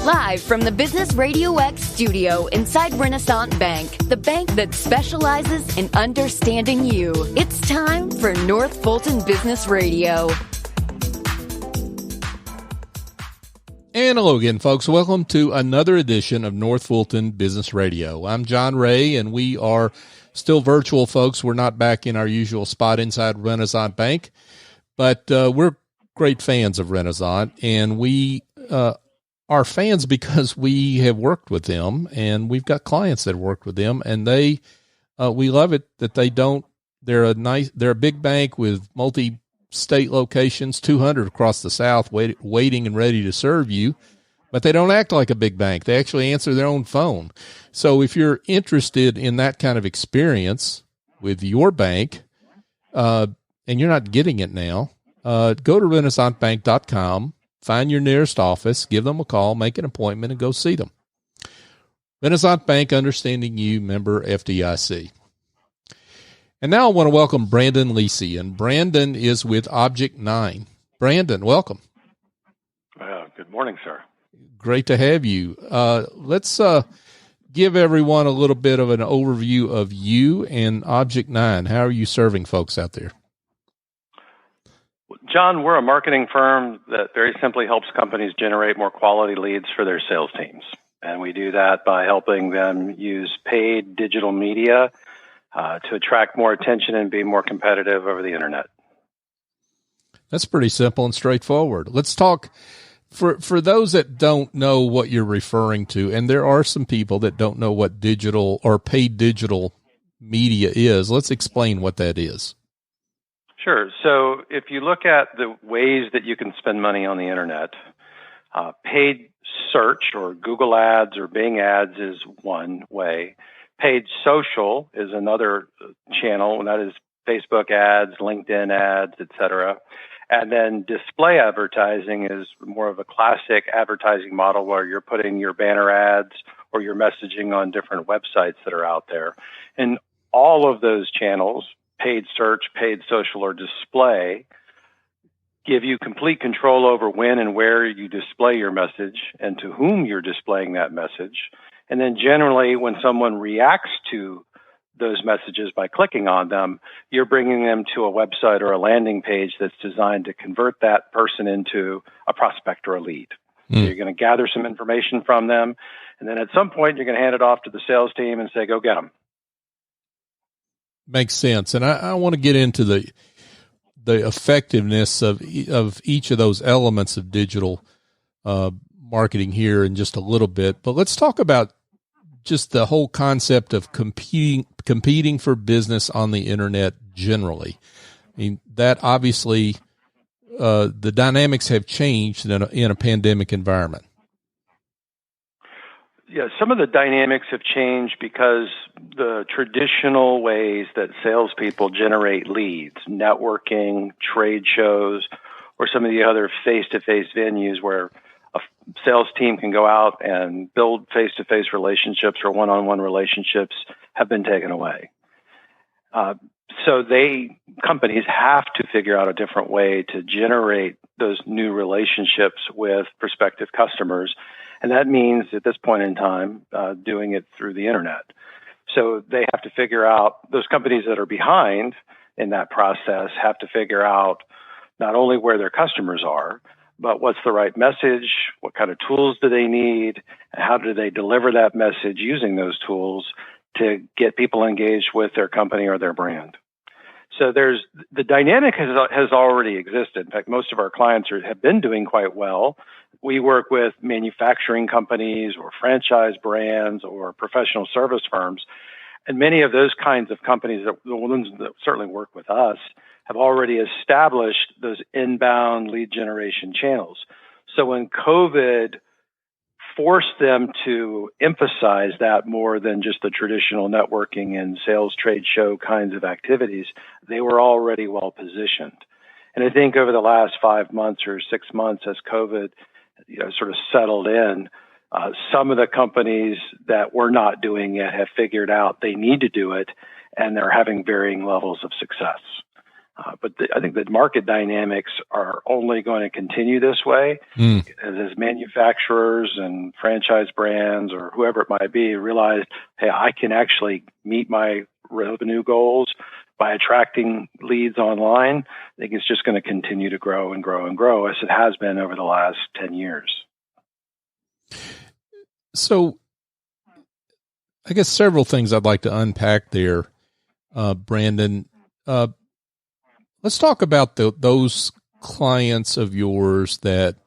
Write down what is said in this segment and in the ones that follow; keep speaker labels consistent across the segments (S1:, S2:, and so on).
S1: Live from the Business RadioX studio inside Renaissance Bank, the bank that specializes in understanding you. It's time for North Fulton Business Radio.
S2: And hello again, folks. Welcome to another edition of North Fulton Business Radio. I'm John Ray, and we are still virtual, folks. We're not back in our usual spot inside Renaissance Bank, but we're great fans of Renaissance, and we are fans because we have worked with them, and we've got clients that worked with them, and we love it that they're a big bank with multi-state locations, 200 across the South, waiting and ready to serve you, but they don't act like a big bank. They actually answer their own phone. So if you're interested in that kind of experience with your bank, and you're not getting it now, go to renaissancebank.com, find your nearest office, give them a call, make an appointment, and go see them. Renaissance Bank, understanding you, member FDIC. And now I want to welcome Branden Lisi, and Branden is with Object 9. Branden, welcome.
S3: Good morning, sir.
S2: Great to have you. Let's give everyone a little bit of an overview of you and Object 9. How are you serving folks out there?
S3: John, we're a marketing firm that very simply helps companies generate more quality leads for their sales teams. And we do that by helping them use paid digital media to attract more attention and be more competitive over the internet.
S2: That's pretty simple and straightforward. Let's talk for those that don't know what you're referring to, and there are some people that don't know what digital or paid digital media is. Let's explain what that is.
S3: Sure. So if you look at the ways that you can spend money on the internet, paid search or Google ads or Bing ads is one way. Paid social is another channel, and that is Facebook ads, LinkedIn ads, etc. And then display advertising is more of a classic advertising model where you're putting your banner ads or your messaging on different websites that are out there. And all of those channels, paid search, paid social, or display, give you complete control over when and where you display your message and to whom you're displaying that message. And then generally, when someone reacts to those messages by clicking on them, you're bringing them to a website or a landing page that's designed to convert that person into a prospect or a lead. So you're going to gather some information from them, and then at some point, you're going to hand it off to the sales team and say, go get them.
S2: Makes sense. And I want to get into the effectiveness of each of those elements of digital marketing here in just a little bit. But let's talk about just the whole concept of competing for business on the internet generally. I mean, that obviously the dynamics have changed in a pandemic environment.
S3: Yeah, some of the dynamics have changed because the traditional ways that salespeople generate leads, networking, trade shows, or some of the other face-to-face venues where a sales team can go out and build face-to-face relationships or one-on-one relationships, have been taken away. So companies have to figure out a different way to generate those new relationships with prospective customers. And that means at this point in time, doing it through the internet. So they have to figure out, those companies that are behind in that process have to figure out not only where their customers are, but what's the right message, what kind of tools do they need, and how do they deliver that message using those tools to get people engaged with their company or their brand. So the dynamic has already existed. In fact, most of our clients have been doing quite well. We work with manufacturing companies or franchise brands or professional service firms. And many of those kinds of companies, the ones that certainly work with us, have already established those inbound lead generation channels. So when COVID forced them to emphasize that more than just the traditional networking and sales trade show kinds of activities, they were already well positioned. And I think over the last 5 months or 6 months, as COVID sort of settled in, some of the companies that were not doing it have figured out they need to do it, and they're having varying levels of success. I think the market dynamics are only going to continue this way as manufacturers and franchise brands or whoever it might be realize, hey, I can actually meet my revenue goals by attracting leads online. I think it's just going to continue to grow and grow and grow as it has been over the last 10 years.
S2: So I guess several things I'd like to unpack there, Branden. Let's talk about those clients of yours that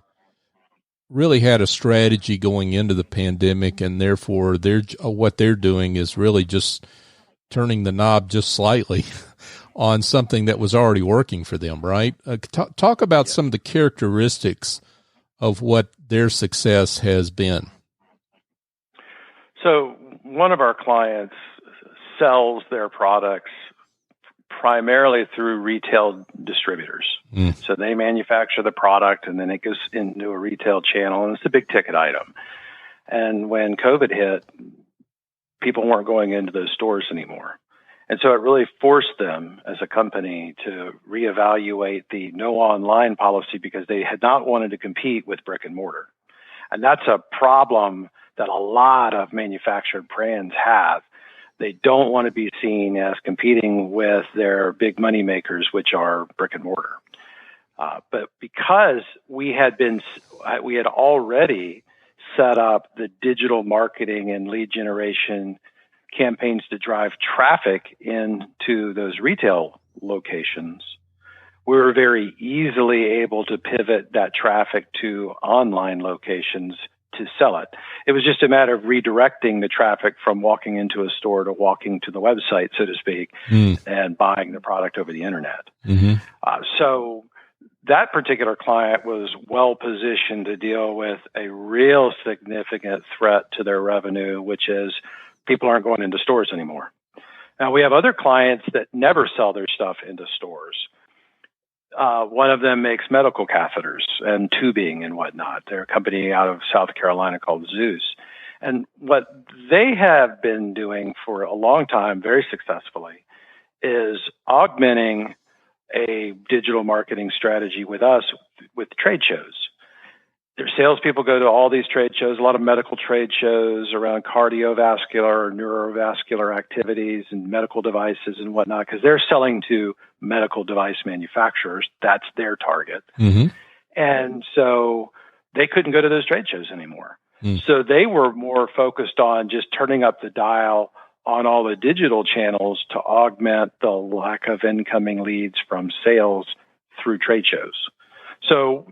S2: really had a strategy going into the pandemic, and therefore what they're doing is really just turning the knob just slightly on something that was already working for them, right? Talk about some of the characteristics of what their success has been.
S3: So one of our clients sells their products primarily through retail distributors. So they manufacture the product and then it goes into a retail channel, and it's a big ticket item. And when COVID hit, people weren't going into those stores anymore. And so it really forced them as a company to reevaluate the no online policy because they had not wanted to compete with brick and mortar. And that's a problem that a lot of manufactured brands have. They don't want to be seen as competing with their big money makers, which are brick and mortar. But because we had already set up the digital marketing and lead generation campaigns to drive traffic into those retail locations, we were very easily able to pivot that traffic to online locations to sell it. It was just a matter of redirecting the traffic from walking into a store to walking to the website, so to speak, and buying the product over the internet. So that particular client was well positioned to deal with a real significant threat to their revenue, which is people aren't going into stores anymore. Now, we have other clients that never sell their stuff into stores. One of them makes medical catheters and tubing and whatnot. They're a company out of South Carolina called Zeus. And what they have been doing for a long time, very successfully, is augmenting a digital marketing strategy with us with trade shows. Their salespeople go to all these trade shows, a lot of medical trade shows around cardiovascular or neurovascular activities and medical devices and whatnot, because they're selling to medical device manufacturers. That's their target. And so they couldn't go to those trade shows anymore. So they were more focused on just turning up the dial on all the digital channels to augment the lack of incoming leads from sales through trade shows. So,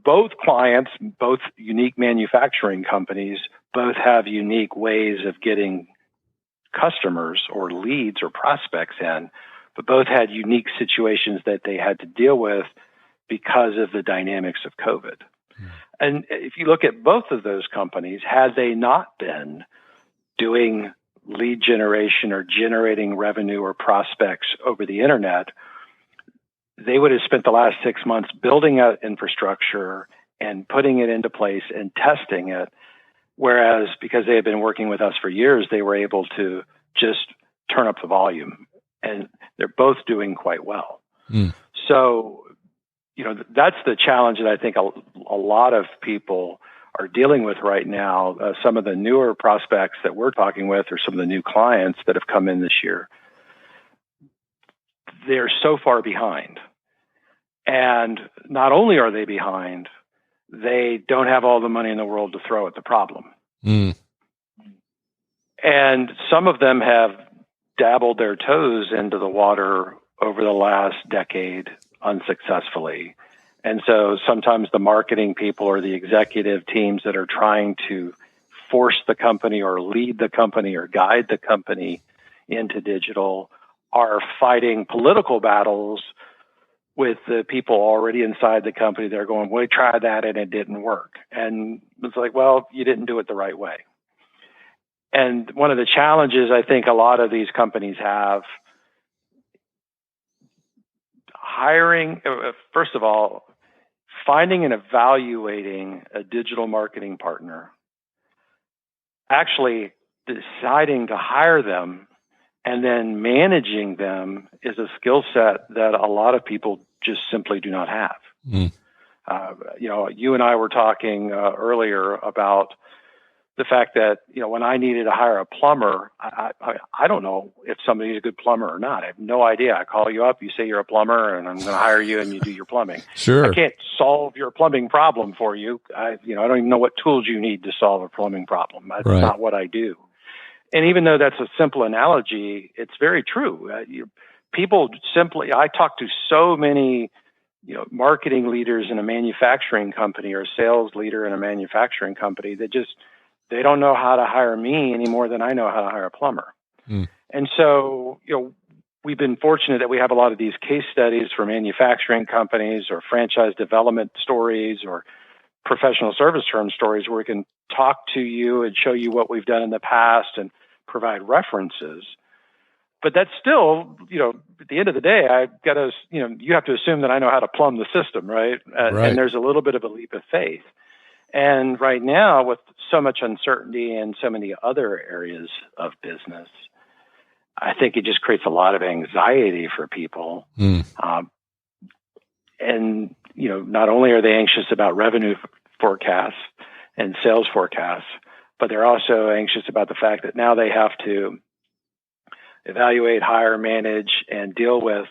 S3: both clients, both unique manufacturing companies, both have unique ways of getting customers or leads or prospects in, but both had unique situations that they had to deal with because of the dynamics of COVID. And if you look at both of those companies, had they not been doing lead generation or generating revenue or prospects over the internet, they would have spent the last 6 months building out infrastructure and putting it into place and testing it. Whereas because they had been working with us for years, they were able to just turn up the volume, and they're both doing quite well. So, that's the challenge that I think a lot of people are dealing with right now. Some of the newer prospects that we're talking with or some of the new clients that have come in this year, they're so far behind. And not only are they behind, they don't have all the money in the world to throw at the problem. And some of them have dabbled their toes into the water over the last decade unsuccessfully. And so sometimes the marketing people or the executive teams that are trying to force the company or lead the company or guide the company into digital are fighting political battles with the people already inside the company. They're going, we tried that and it didn't work. And it's like, well, you didn't do it the right way. And one of the challenges I think a lot of these companies have, first of all, finding and evaluating a digital marketing partner, actually deciding to hire them And then managing them is a skill set that a lot of people just simply do not have.
S2: Mm.
S3: You and I were talking earlier about the fact that, when I needed to hire a plumber, I don't know if somebody's a good plumber or not. I have no idea. I call you up, you say you're a plumber, and I'm going to hire you, and you do your plumbing.
S2: Sure.
S3: I can't solve your plumbing problem for you. I don't even know what tools you need to solve a plumbing problem. That's
S2: Right.
S3: not what I do. And even though that's a simple analogy, it's very true. I talk to so many, marketing leaders in a manufacturing company or a sales leader in a manufacturing company that they don't know how to hire me any more than I know how to hire a plumber.
S2: Mm.
S3: And so, we've been fortunate that we have a lot of these case studies for manufacturing companies or franchise development stories or professional service firm stories where we can talk to you and show you what we've done in the past and provide references. But that's still, at the end of the day, I've got to, you have to assume that I know how to plumb the system, right?
S2: Right.
S3: And there's a little bit of a leap of faith. And right now, with so much uncertainty in so many other areas of business, I think it just creates a lot of anxiety for people.
S2: Mm.
S3: And, not only are they anxious about revenue forecasts and sales forecasts, but they're also anxious about the fact that now they have to evaluate, hire, manage, and deal with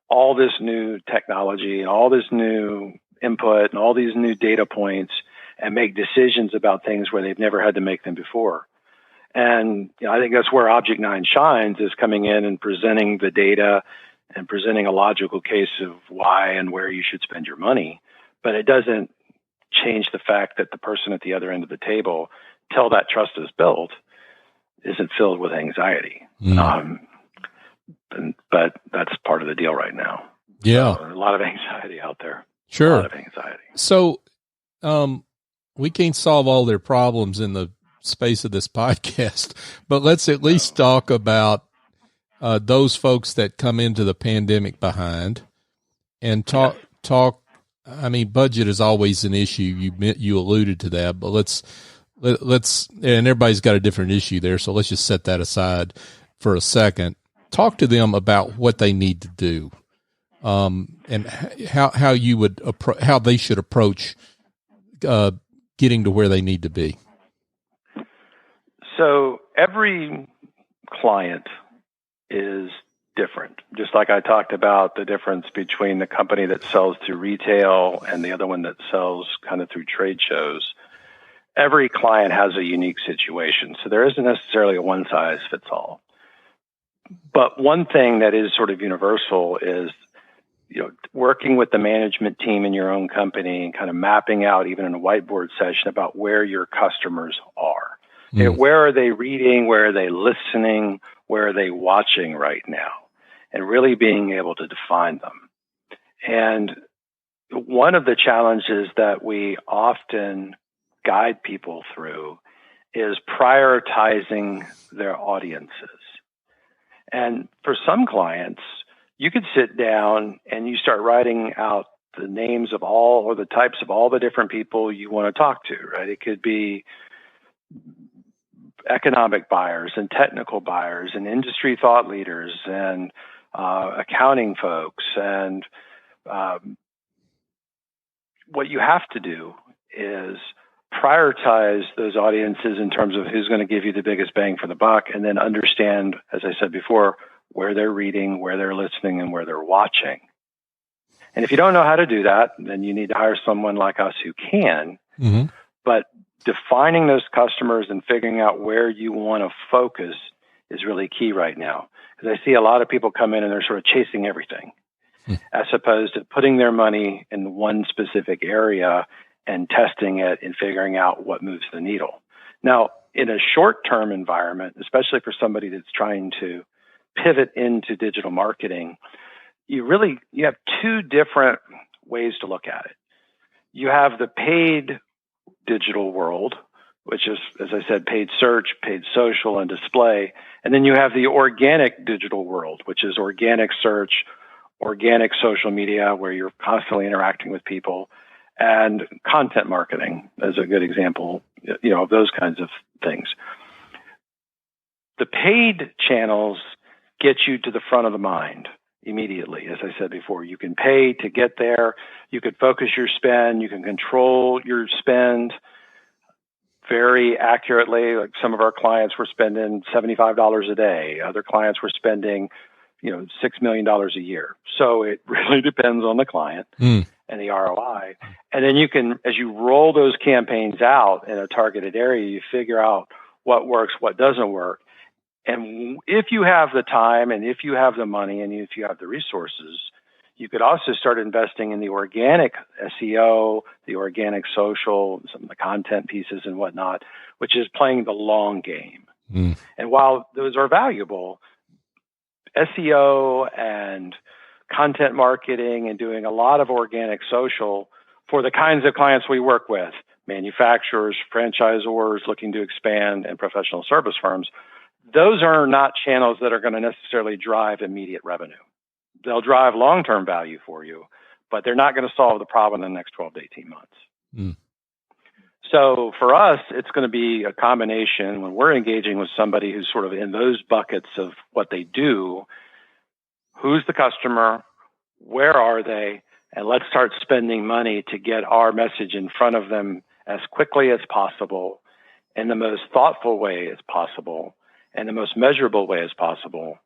S3: all this new technology and all this new input and all these new data points and make decisions about things where they've never had to make them before. And I think that's where Object 9 shines, is coming in and presenting the data and presenting a logical case of why and where you should spend your money. But it doesn't change the fact that the person at the other end of the table, till that trust is built, isn't filled with anxiety.
S2: Mm.
S3: But that's part of the deal right now.
S2: Yeah.
S3: So a lot of anxiety out there.
S2: Sure.
S3: A lot of anxiety.
S2: So, we can't solve all their problems in the space of this podcast, but let's at least talk about those folks that come into the pandemic behind, and talk. I mean, budget is always an issue. You alluded to that, but let's, and everybody's got a different issue there. So let's just set that aside for a second. Talk to them about what they need to do, and how you would how they should approach getting to where they need to be.
S3: So every client is different. Just like I talked about the difference between the company that sells to retail and the other one that sells kind of through trade shows. Every client has a unique situation. So there isn't necessarily a one size fits all. But one thing that is sort of universal is, working with the management team in your own company and kind of mapping out, even in a whiteboard session, about where your customers are. Mm. Where are they reading? Where are they listening? Where are they watching right now? And really being able to define them. And one of the challenges that we often guide people through is prioritizing their audiences. And for some clients, you could sit down and you start writing out the names of all, or the types of all the different people you want to talk to, right? It could be economic buyers and technical buyers and industry thought leaders and accounting folks. And what you have to do is prioritize those audiences in terms of who's going to give you the biggest bang for the buck, and then understand, as I said before, where they're reading, where they're listening, and where they're watching. And if you don't know how to do that, then you need to hire someone like us who can. Mm-hmm. But defining those customers and figuring out where you want to focus is really key right now. Because I see a lot of people come in and they're sort of chasing everything, as opposed to putting their money in one specific area and testing it and figuring out what moves the needle. Now, in a short-term environment, especially for somebody that's trying to pivot into digital marketing, you have two different ways to look at it. You have the paid digital world, which is, as I said, paid search, paid social, and display. And then you have the organic digital world, which is organic search, organic social media, where you're constantly interacting with people, and content marketing as a good example, of those kinds of things. The paid channels get you to the front of the mind immediately. As I said before, you can pay to get there. You could focus your spend. You can control your spend very accurately. Like some of our clients were spending $75 a day. Other clients were spending, $6 million a year. So it really depends on the client and the ROI. And then you can, as you roll those campaigns out in a targeted area, you figure out what works, what doesn't work. And if you have the time and if you have the money and if you have the resources, you could also start investing in the organic SEO, the organic social, some of the content pieces and whatnot, which is playing the long game. And while those are valuable, SEO and content marketing and doing a lot of organic social for the kinds of clients we work with, manufacturers, franchisors looking to expand, and professional service firms, those are not channels that are going to necessarily drive immediate revenue. They'll drive long-term value for you, but they're not going to solve the problem in the next 12 to 18 months. So for us, it's going to be a combination when we're engaging with somebody who's sort of in those buckets of what they do. Who's the customer? Where are they? And let's start spending money to get our message in front of them as quickly as possible, in the most thoughtful way as possible, and the most measurable way as possible,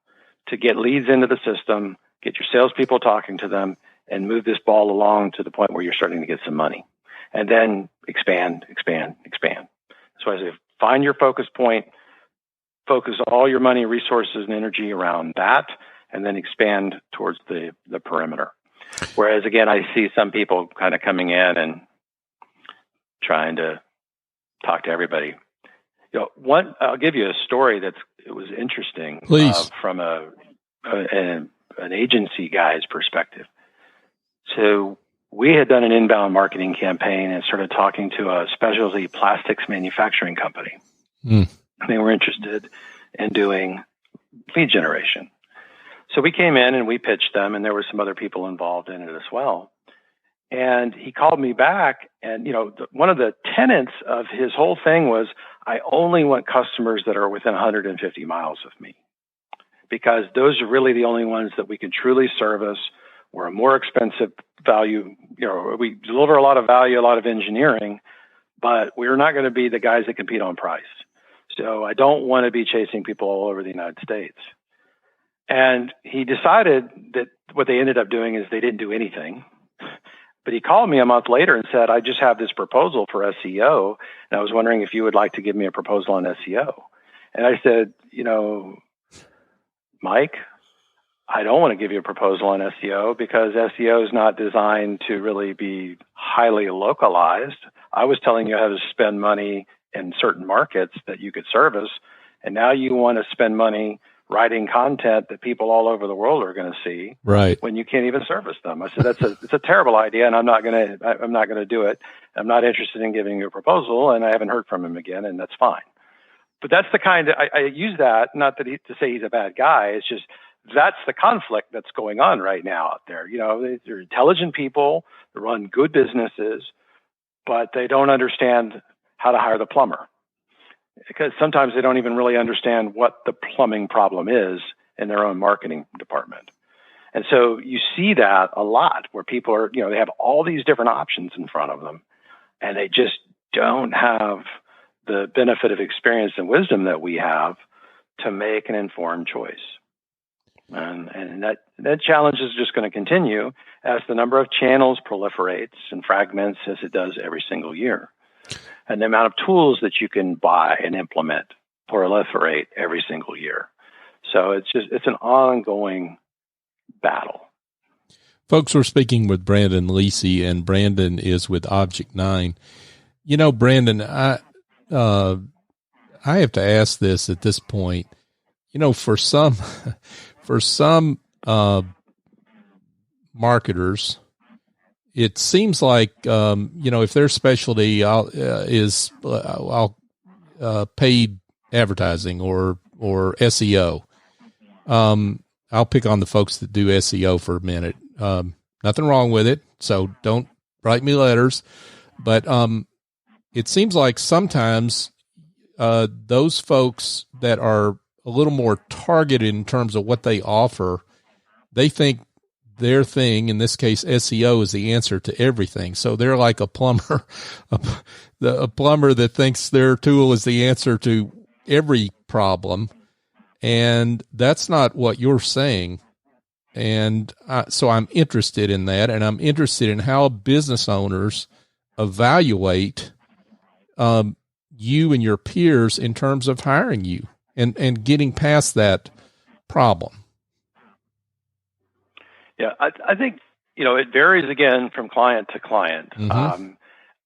S3: to get leads into the system, get your salespeople talking to them, and move this ball along to the point where you're starting to get some money. And then expand. So I say, find your focus point, focus all your money, resources, and energy around that, and then expand towards the perimeter. Whereas, again, I see some people kind of coming in and trying to talk to everybody. I'll give you a story it was interesting.
S2: Please.
S3: From an agency guy's perspective. So we had done an inbound marketing campaign and started talking to a specialty plastics manufacturing company. They were interested in doing lead generation. So we came in and we pitched them, and there were some other people involved in it as well. And he called me back, and one of the tenets of his whole thing was, I only want customers that are within 150 miles of me, because those are really the only ones that we can truly service. We're a more expensive value. We deliver a lot of value, a lot of engineering, but we're not going to be the guys that compete on price. So I don't want to be chasing people all over the United States. And he decided that what they ended up doing is they didn't do anything. But he called me a month later and said, I just have this proposal for SEO, and I was wondering if you would like to give me a proposal on SEO. And I said, Mike, I don't want to give you a proposal on SEO because SEO is not designed to really be highly localized. I was telling you how to spend money in certain markets that you could service, and now you want to spend money writing content that people all over the world are going to see,
S2: right,
S3: when you can't even service them. I said, it's a terrible idea, and I'm not going to do it. I'm not interested in giving you a proposal, and I haven't heard from him again, and that's fine. But that's the kind of, I use that, not to say he's a bad guy. It's just, that's the conflict that's going on right now out there. They're intelligent people, they run good businesses, but they don't understand how to hire the plumber, because sometimes they don't even really understand what the plumbing problem is in their own marketing department. And so you see that a lot where people are, they have all these different options in front of them, and they just don't have the benefit of experience and wisdom that we have to make an informed choice. And that challenge is just going to continue as the number of channels proliferates and fragments, as it does every single year. And the amount of tools that you can buy and implement proliferate every single year. So it's an ongoing battle.
S2: Folks, we're speaking with Branden Lisi, and Branden is with Object 9. Branden, I have to ask this at this point. For some marketers, it seems like, if their specialty is paid advertising or SEO, I'll pick on the folks that do SEO for a minute. Nothing wrong with it, so don't write me letters. But it seems like sometimes those folks that are a little more targeted in terms of what they offer. They think their thing, in this case, SEO, is the answer to everything. So they're like a plumber, a plumber that thinks their tool is the answer to every problem. And that's not what you're saying. And so I'm interested in that, and I'm interested in how business owners evaluate you and your peers in terms of hiring you and getting past that problem.
S3: Yeah, I think, it varies again from client to client.
S2: Mm-hmm.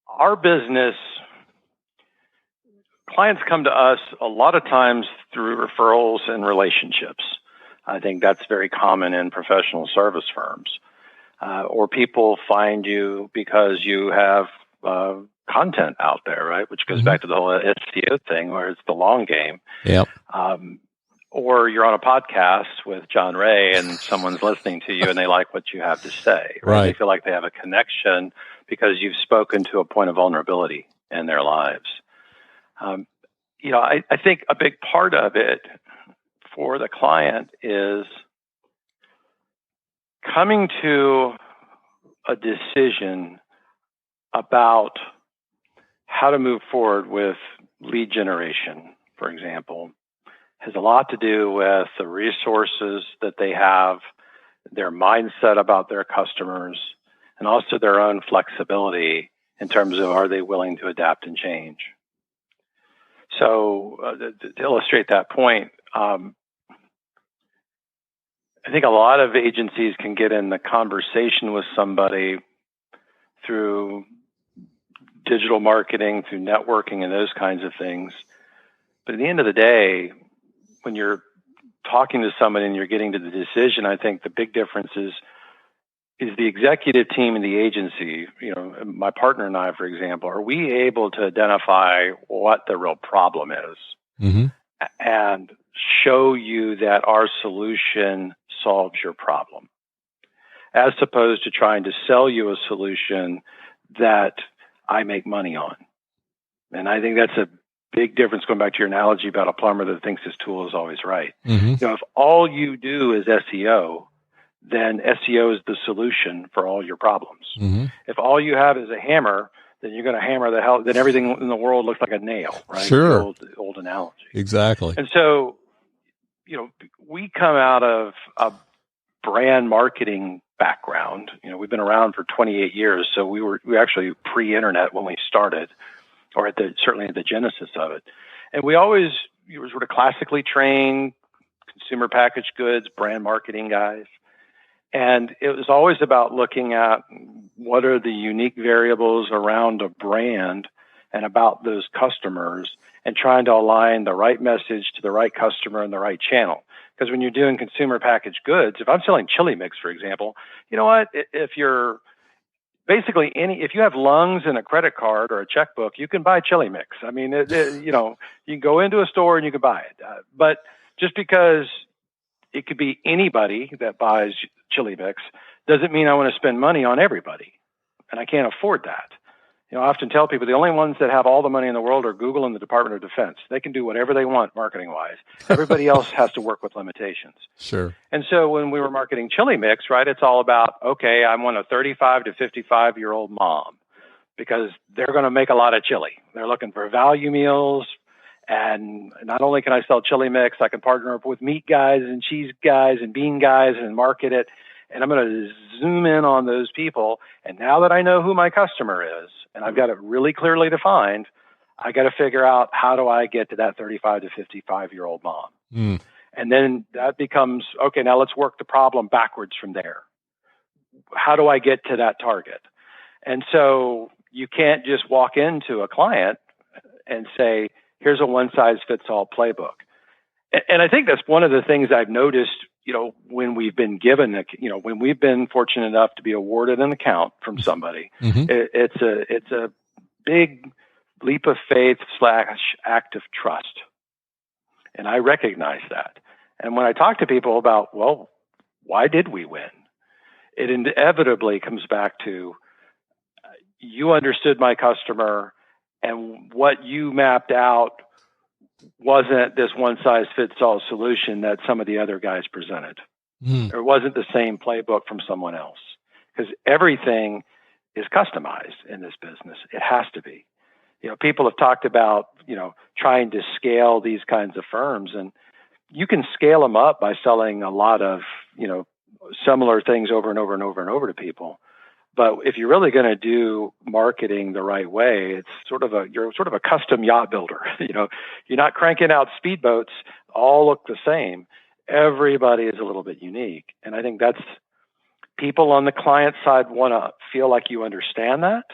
S3: Our business, clients come to us a lot of times through referrals and relationships. I think that's very common in professional service firms. Or people find you because you have content out there, right? Which goes
S2: Mm-hmm.
S3: back to the whole SEO thing, where it's the long game.
S2: Yep.
S3: Or you're on a podcast with John Ray and someone's listening to you and they like what you have to say. Right? They feel like they have a connection because you've spoken to a point of vulnerability in their lives. I think a big part of it for the client is coming to a decision about how to move forward with lead generation, for example, has a lot to do with the resources that they have, their mindset about their customers, and also their own flexibility in terms of are they willing to adapt and change. So to illustrate that point, I think a lot of agencies can get in the conversation with somebody through digital marketing, through networking and those kinds of things. But at the end of the day, when you're talking to somebody and you're getting to the decision, I think the big difference is the executive team and the agency, my partner and I, for example, are we able to identify what the real problem is
S2: Mm-hmm.
S3: and show you that our solution solves your problem, as opposed to trying to sell you a solution that I make money on. And I think that's a big difference, going back to your analogy about a plumber that thinks his tool is always right.
S2: Mm-hmm.
S3: If all you do is SEO, then SEO is the solution for all your problems.
S2: Mm-hmm.
S3: If all you have is a hammer, then you're going to hammer the hell, then everything in the world looks like a nail, right?
S2: Sure.
S3: The old analogy.
S2: Exactly.
S3: And so, we come out of a brand marketing background. We've been around for 28 years, so we were actually pre-internet when we started, or certainly at the genesis of it. And we were sort of classically trained consumer packaged goods, brand marketing guys. And it was always about looking at what are the unique variables around a brand and about those customers, and trying to align the right message to the right customer and the right channel. Because when you're doing consumer packaged goods, if I'm selling chili mix, for example, you know what? If you're basically if you have lungs and a credit card or a checkbook, you can buy chili mix. I mean, you can go into a store and you can buy it. But just because it could be anybody that buys chili mix doesn't mean I want to spend money on everybody. And I can't afford that. I often tell people the only ones that have all the money in the world are Google and the Department of Defense. They can do whatever they want marketing-wise. Everybody else has to work with limitations.
S2: Sure.
S3: And so when we were marketing chili mix, right, it's all about, okay, I want a 35 to 55-year-old mom because they're going to make a lot of chili. They're looking for value meals. And not only can I sell chili mix, I can partner up with meat guys and cheese guys and bean guys and market it. And I'm going to zoom in on those people. And now that I know who my customer is, and I've got it really clearly defined, I got to figure out how do I get to that 35 to 55-year-old mom.
S2: Mm.
S3: And then that becomes, okay, now let's work the problem backwards from there. How do I get to that target? And so you can't just walk into a client and say, here's a one-size-fits-all playbook. And I think that's one of the things I've noticed, when we've been given, when we've been fortunate enough to be awarded an account from somebody,
S2: Mm-hmm.
S3: it's a big leap of faith / act of trust. And I recognize that. And when I talk to people about, well, why did we win? It inevitably comes back to you understood my customer, and what you mapped out wasn't this one-size-fits-all solution that some of the other guys presented. Or it wasn't the same playbook from someone else. Because everything is customized in this business. It has to be. People have talked about, trying to scale these kinds of firms, and you can scale them up by selling a lot of, similar things over and over and over and over to people. But if you're really going to do marketing the right way, you're sort of a custom yacht builder. You're not cranking out speedboats, all look the same. Everybody is a little bit unique. And I think that's people on the client side want to feel like you understand that.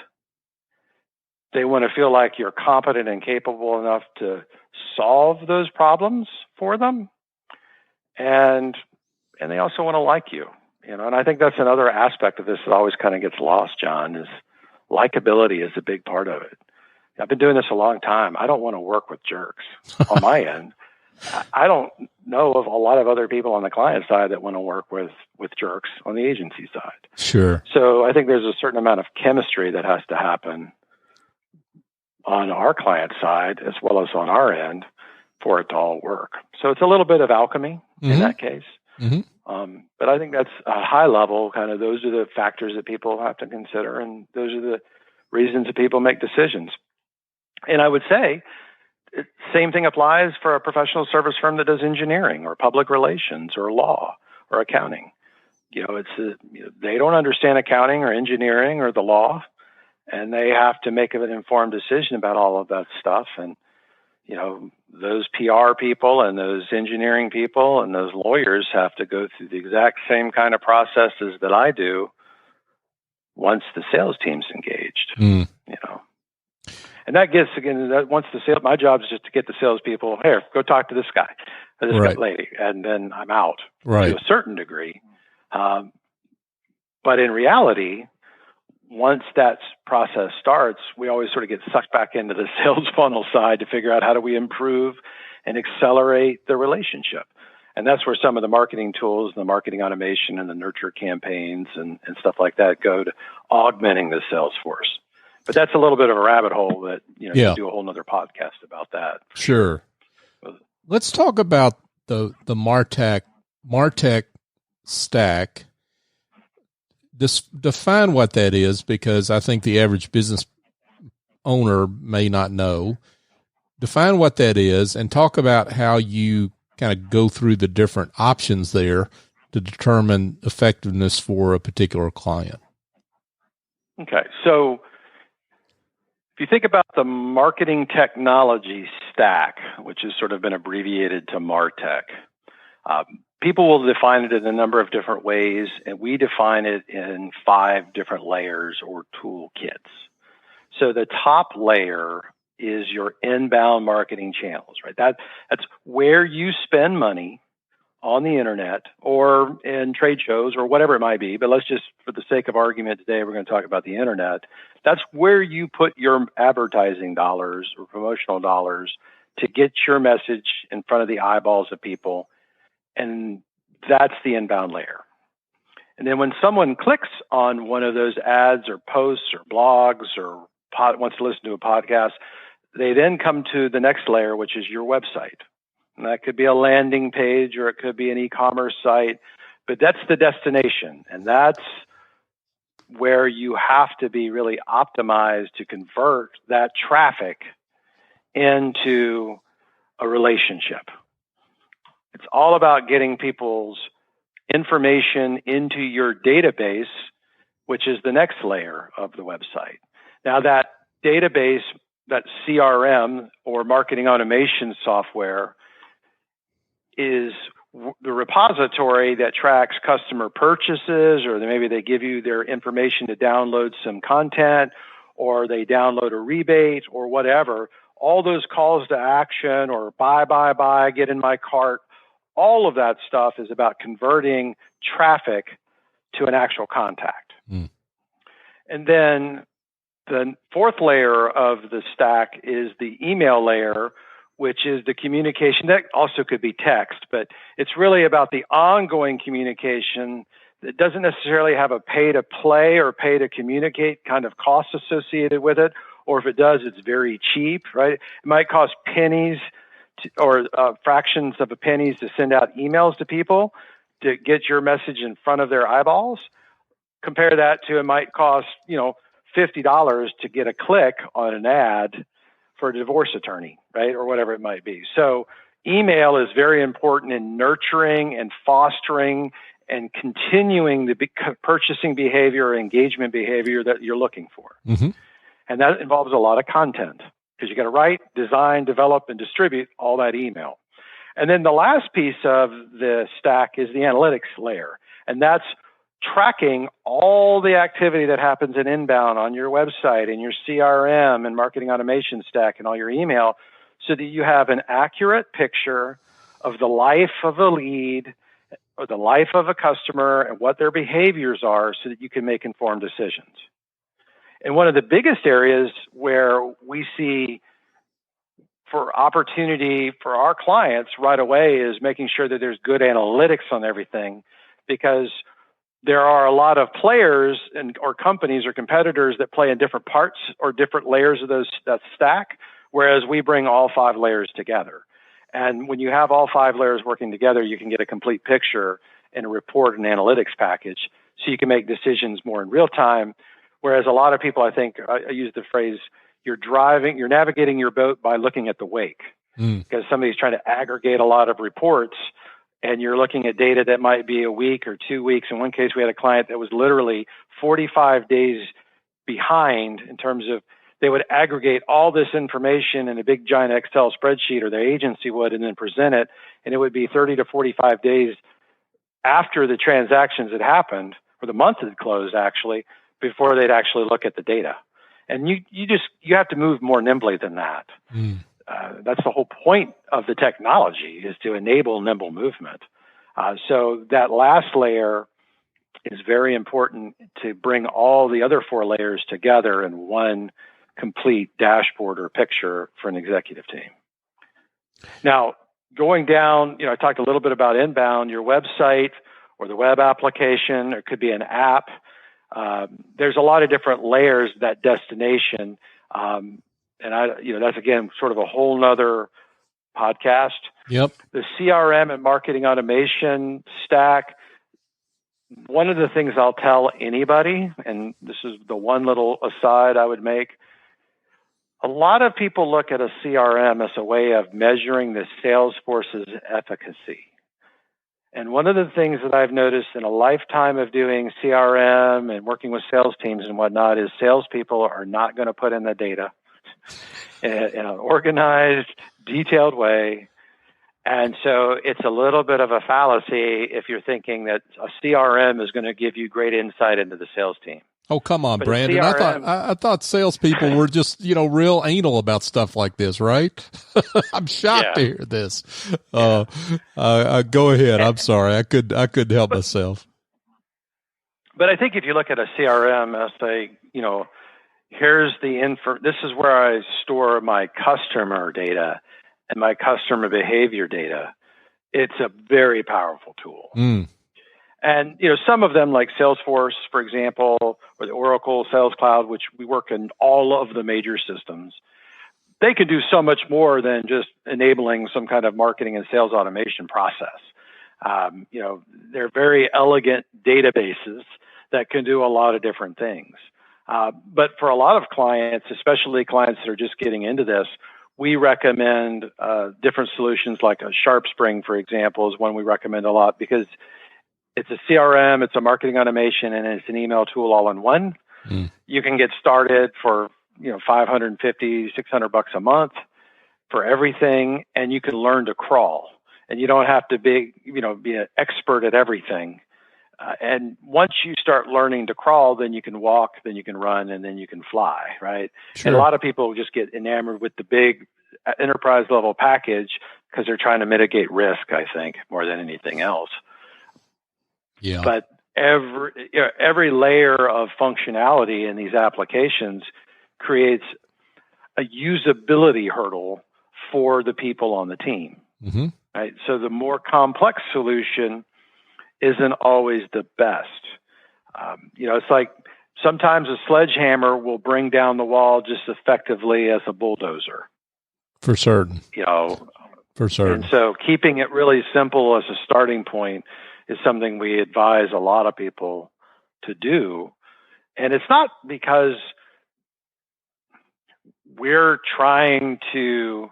S3: They want to feel like you're competent and capable enough to solve those problems for them. And they also want to like you. And I think that's another aspect of this that always kind of gets lost, John, is likability is a big part of it. I've been doing this a long time. I don't want to work with jerks on my end. I don't know of a lot of other people on the client side that want to work with jerks on the agency side.
S2: Sure.
S3: So I think there's a certain amount of chemistry that has to happen on our client side as well as on our end for it to all work. So it's a little bit of alchemy in that case. But I think that's a high level, kind of those are the factors that people have to consider, and those are the reasons that people make decisions. And I would say same thing applies for a professional service firm that does engineering or public relations or law or accounting. They don't understand accounting or engineering or the law, and they have to make an informed decision about all of that stuff. And those PR people and those engineering people and those lawyers have to go through the exact same kind of processes that I do once the sales team's engaged. And that gets, again, my job is just to get the salespeople, here, go talk to this guy or this lady, and then I'm out to a certain degree. But in reality, once that process starts, we always sort of get sucked back into the sales funnel side to figure out how do we improve and accelerate the relationship. And that's where some of the marketing tools, the marketing automation and the nurture campaigns and stuff like that go to augmenting the sales force. But that's a little bit of a rabbit hole that, you can do a whole nother podcast about that.
S2: Sure. Let's talk about the MarTech stack. Define what that is, because I think the average business owner may not know. Define what that is and talk about how you kind of go through the different options there to determine effectiveness for a particular client.
S3: Okay. So if you think about the marketing technology stack, which has sort of been abbreviated to MarTech, people will define it in a number of different ways, and we define it in 5 different layers or toolkits. So the top layer is your inbound marketing channels, right? That's where you spend money on the internet or in trade shows or whatever it might be. But let's just, for the sake of argument today, we're going to talk about the internet. That's where you put your advertising dollars or promotional dollars to get your message in front of the eyeballs of people. And that's the inbound layer. And then when someone clicks on one of those ads or posts or blogs or wants to listen to a podcast, they then come to the next layer, which is your website. And that could be a landing page or it could be an e-commerce site, but that's the destination. And that's where you have to be really optimized to convert that traffic into a relationship. It's all about getting people's information into your database, which is the next layer of the website. Now that database, that CRM or marketing automation software, is the repository that tracks customer purchases, or maybe they give you their information to download some content, or they download a rebate or whatever. All those calls to action or buy, get in my cart, all of that stuff is about converting traffic to an actual contact. And then the 4th layer of the stack is the email layer, which is the communication. That also could be text, but it's really about the ongoing communication that doesn't necessarily have a pay to play or pay to communicate kind of cost associated with it. Or if it does, it's very cheap, right? It might cost pennies or fractions of a pennies to send out emails to people to get your message in front of their eyeballs. Compare that to it might cost, $50 to get a click on an ad for a divorce attorney, right? Or whatever it might be. So email is very important in nurturing and fostering and continuing the purchasing behavior or engagement behavior that you're looking for.
S2: Mm-hmm.
S3: And that involves a lot of content because you got to write, design, develop, and distribute all that email. And then the last piece of the stack is the analytics layer. And that's tracking all the activity that happens in inbound on your website and your CRM and marketing automation stack and all your email so that you have an accurate picture of the life of a lead or the life of a customer and what their behaviors are so that you can make informed decisions. And one of the biggest areas where we see for opportunity for our clients right away is making sure that there's good analytics on everything, because there are a lot of players or companies or competitors that play in different parts or different layers of that stack, whereas we bring all 5 layers together. And when you have all 5 layers working together, you can get a complete picture in a report and analytics package, so you can make decisions more in real time. Whereas a lot of people, I think, I use the phrase, you're navigating your boat by looking at the wake, because somebody's trying to aggregate a lot of reports, and you're looking at data that might be a week or 2 weeks. In one case, we had a client that was literally 45 days behind in terms of they would aggregate all this information in a big giant Excel spreadsheet, or their agency would, and then present it. And it would be 30 to 45 days after the transactions had happened, or the month had closed actually, before they'd actually look at the data. And you have to move more nimbly than that. That's the whole point of the technology, is to enable nimble movement. So that last layer is very important to bring all the other 4 layers together in one complete dashboard or picture for an executive team. Now, going down, I talked a little bit about inbound, your website or the web application, or it could be an app. There's a lot of different layers, that destination. And that's again, sort of a whole nother podcast.
S2: Yep.
S3: The CRM and marketing automation stack. One of the things I'll tell anybody, and this is the one little aside I would make, a lot of people look at a CRM as a way of measuring the sales force's efficacy. And one of the things that I've noticed in a lifetime of doing CRM and working with sales teams and whatnot is salespeople are not going to put in the data in an organized, detailed way. And so it's a little bit of a fallacy if you're thinking that a CRM is going to give you great insight into the sales team.
S2: Oh, come on,
S3: But
S2: Branden.
S3: CRM,
S2: I thought salespeople were just, real anal about stuff like this, right? I'm shocked to hear this. Go ahead. I'm sorry. I couldn't help myself.
S3: But I think if you look at a CRM as here's the info, this is where I store my customer data and my customer behavior data. It's a very powerful tool. And, some of them like Salesforce, for example, or the Oracle Sales Cloud, which we work in all of the major systems, they can do so much more than just enabling some kind of marketing and sales automation process. They're very elegant databases that can do a lot of different things. But for a lot of clients, especially clients that are just getting into this, we recommend different solutions like a SharpSpring, for example, is one we recommend a lot, because it's a CRM, it's a marketing automation, and it's an email tool all in one. You can get started for $550, $600 a month for everything, and you can learn to crawl. And you don't have to be an expert at everything. And once you start learning to crawl, then you can walk, then you can run, and then you can fly, right?
S2: Sure.
S3: And a lot of people just get enamored with the big enterprise level package because they're trying to mitigate risk, I think, more than anything else.
S2: Yeah.
S3: But every layer of functionality in these applications creates a usability hurdle for the people on the team.
S2: Mm-hmm.
S3: Right? So the more complex solution isn't always the best. It's like sometimes a sledgehammer will bring down the wall just effectively as a bulldozer.
S2: For certain. For certain.
S3: And so keeping it really simple as a starting point is something we advise a lot of people to do. And it's not because we're trying to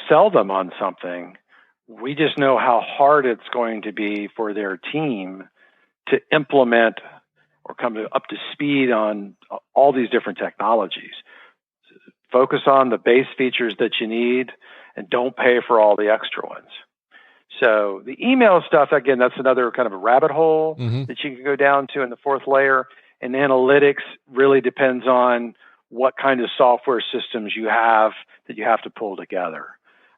S3: sell them on something. We just know how hard it's going to be for their team to implement or come up to speed on all these different technologies. Focus on the base features that you need and don't pay for all the extra ones. So the email stuff, again, that's another kind of a rabbit hole that you can go down to in the fourth layer. And analytics really depends on what kind of software systems you have that you have to pull together.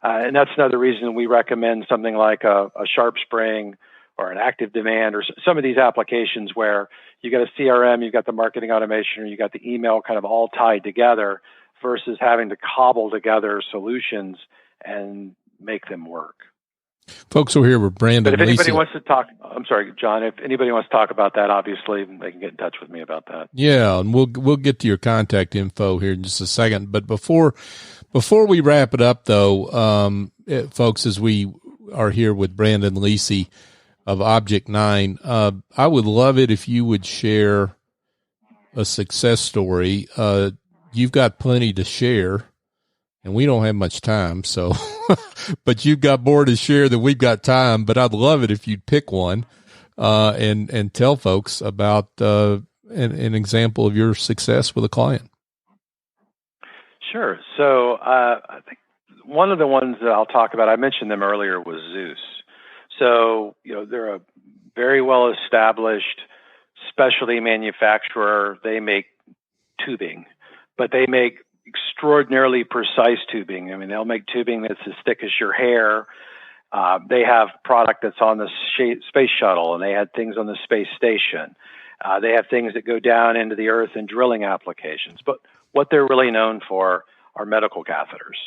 S3: And that's another reason we recommend something like a SharpSpring or an Active Demand or some of these applications where you got a CRM, you've got the marketing automation, or you got the email kind of all tied together versus having to cobble together solutions and make them work.
S2: Folks, we're here with Branden Lisi.
S3: But if anybody wants to talk, I'm sorry, John, if anybody wants to talk about that, obviously they can get in touch with me about that.
S2: Yeah, and we'll get to your contact info here in just a second. But before we wrap it up, though, folks, as we are here with Branden Lisi of Object 9, I would love it if you would share a success story. You've got plenty to share, and we don't have much time, so but you've got more to share than we've got time. But I'd love it if you'd pick one and tell folks about an example of your success with a client.
S3: Sure. So I think one of the ones that I'll talk about, I mentioned them earlier, was Zeus. So, they're a very well-established specialty manufacturer. They make tubing, but they make extraordinarily precise tubing. I mean, they'll make tubing that's as thick as your hair. They have product that's on the space shuttle, and they had things on the space station. They have things that go down into the earth in drilling applications. But what they're really known for are medical catheters,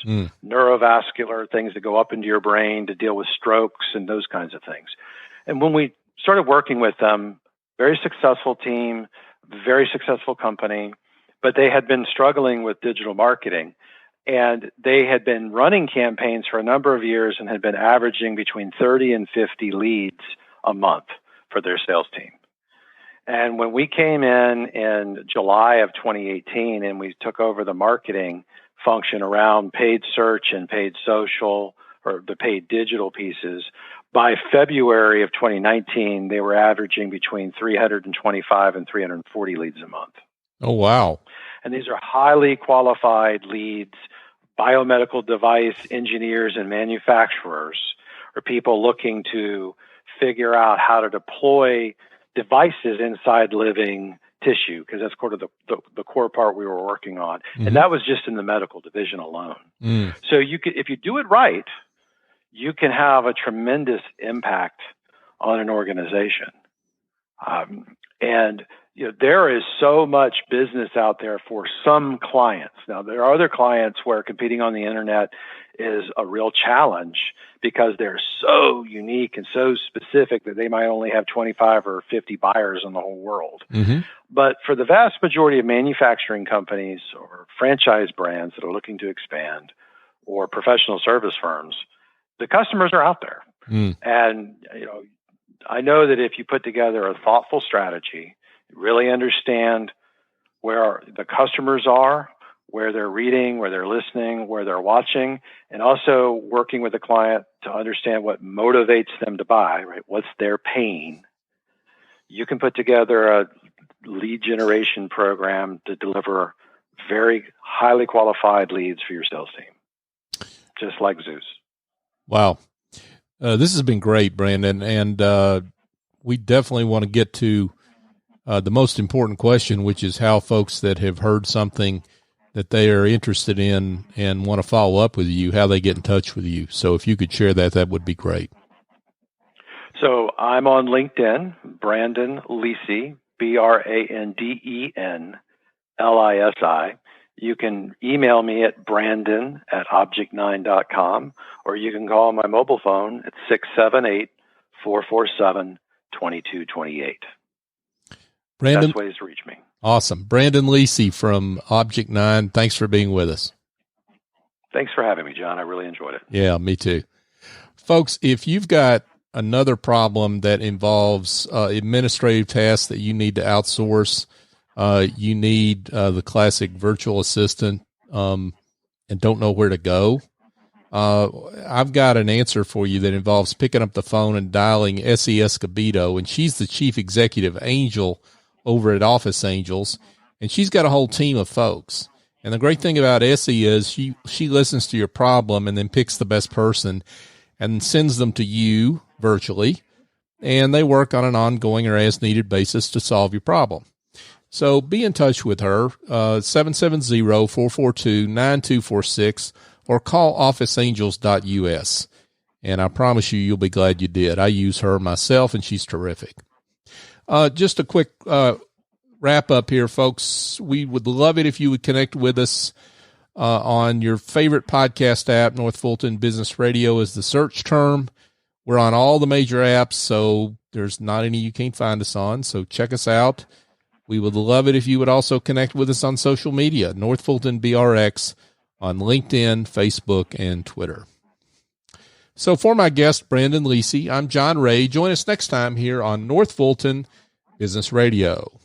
S3: neurovascular things that go up into your brain to deal with strokes and those kinds of things. And when we started working with them, very successful team, very successful company, but they had been struggling with digital marketing. And they had been running campaigns for a number of years and had been averaging between 30 and 50 leads a month for their sales team. And when we came in July of 2018 and we took over the marketing function around paid search and paid social, or the paid digital pieces, by February of 2019, they were averaging between 325 and 340 leads a month.
S2: Oh, wow.
S3: And these are highly qualified leads, biomedical device engineers and manufacturers, or people looking to figure out how to deploy devices inside living tissue, because that's sort of the core part we were working on. And that was just in the medical division alone. So if you do it right, you can have a tremendous impact on an organization. And there is so much business out there for some clients. Now, there are other clients where competing on the internet is a real challenge because they're so unique and so specific that they might only have 25 or 50 buyers in the whole world. But for the vast majority of manufacturing companies or franchise brands that are looking to expand, or professional service firms, the customers are out there. And, I know that if you put together a thoughtful strategy, really understand where the customers are, where they're reading, where they're listening, where they're watching, and also working with the client to understand what motivates them to buy, right? What's their pain? You can put together a lead generation program to deliver very highly qualified leads for your sales team, just like Zeus.
S2: Wow. This has been great, Branden, and we definitely want to get to the most important question, which is how folks that have heard something that they are interested in and want to follow up with you, how they get in touch with you. So if you could share that, that would be great.
S3: So I'm on LinkedIn, Branden Lisi, BrandenLisi. You can email me at branden@object9.com, or you can call my mobile phone at 678-447-2228.
S2: Branden,
S3: best ways to reach me.
S2: Awesome. Branden Lisi from Object 9. Thanks for being with us.
S3: Thanks for having me, John. I really enjoyed it.
S2: Yeah, me too. Folks, if you've got another problem that involves administrative tasks that you need to outsource, you need the classic virtual assistant and don't know where to go, I've got an answer for you that involves picking up the phone and dialing Essie Escobedo, and she's the chief executive angel over at Office Angels, and she's got a whole team of folks. And the great thing about Essie is she listens to your problem and then picks the best person and sends them to you virtually, and they work on an ongoing or as-needed basis to solve your problem. So be in touch with her, 770-442-9246, or call officeangels.us. And I promise you'll be glad you did. I use her myself, and she's terrific. Just a quick wrap up here, folks. We would love it if you would connect with us on your favorite podcast app. North Fulton Business Radio is the search term. We're on all the major apps, so there's not any you can't find us on. So check us out. We would love it if you would also connect with us on social media, North Fulton BRX, on LinkedIn, Facebook, and Twitter. So for my guest, Branden Lisi, I'm John Ray. Join us next time here on North Fulton Business Radio.